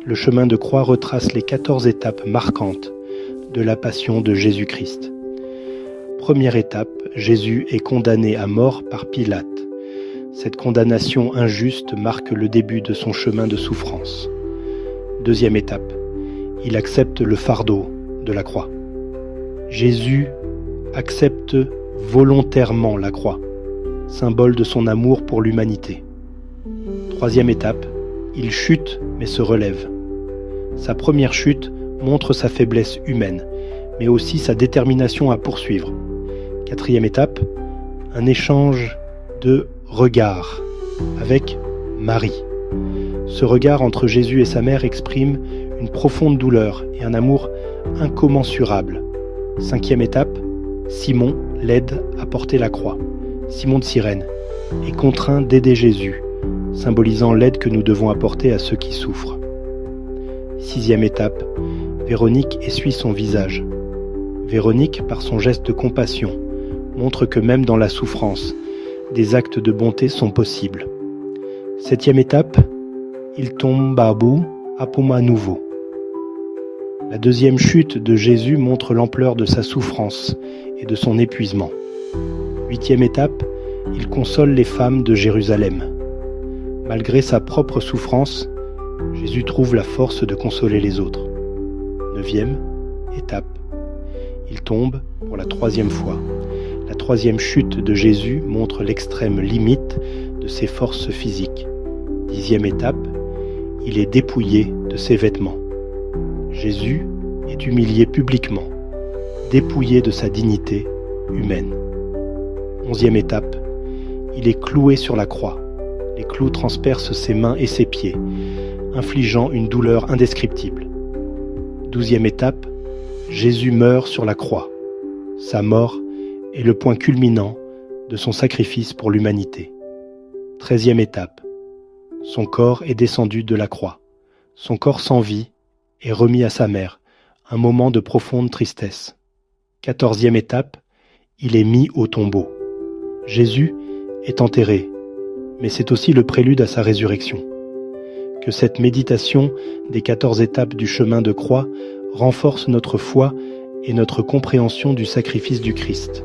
le chemin de croix retrace les 14 étapes marquantes de la passion de Jésus-Christ. Première étape, Jésus est condamné à mort par Pilate. Cette condamnation injuste marque le début de son chemin de souffrance. Deuxième étape, il accepte le fardeau de la croix. Jésus accepte volontairement la croix, symbole de son amour pour l'humanité. Troisième étape, il chute mais se relève. Sa première chute montre sa faiblesse humaine, mais aussi sa détermination à poursuivre. Quatrième étape, un échange de regards avec Marie. Ce regard entre Jésus et sa mère exprime une profonde douleur et un amour incommensurable. Cinquième étape, Simon l'aide à porter la croix. Simon de Cyrène est contraint d'aider Jésus, symbolisant l'aide que nous devons apporter à ceux qui souffrent. Sixième étape, Véronique essuie son visage. Véronique, par son geste de compassion, montre que même dans la souffrance, des actes de bonté sont possibles. Septième étape, il tombe à bout à nouveau. La deuxième chute de Jésus montre l'ampleur de sa souffrance et de son épuisement. Huitième étape, il console les femmes de Jérusalem. Malgré sa propre souffrance, Jésus trouve la force de consoler les autres. Neuvième étape, il tombe pour la troisième fois. La troisième chute de Jésus montre l'extrême limite de ses forces physiques. Dixième étape, il est dépouillé de ses vêtements. Jésus est humilié publiquement, dépouillé de sa dignité humaine. Onzième étape, il est cloué sur la croix. Les clous transpercent ses mains et ses pieds, infligeant une douleur indescriptible. Douzième étape, Jésus meurt sur la croix. Sa mort est le point culminant de son sacrifice pour l'humanité. 13e étape, son corps est descendu de la croix. Son corps sans vie est remis à sa mère, un moment de profonde tristesse. 14e étape, il est mis au tombeau. Jésus est enterré, mais c'est aussi le prélude à sa résurrection. Que cette méditation des 14 étapes du chemin de croix renforce notre foi et notre compréhension du sacrifice du Christ.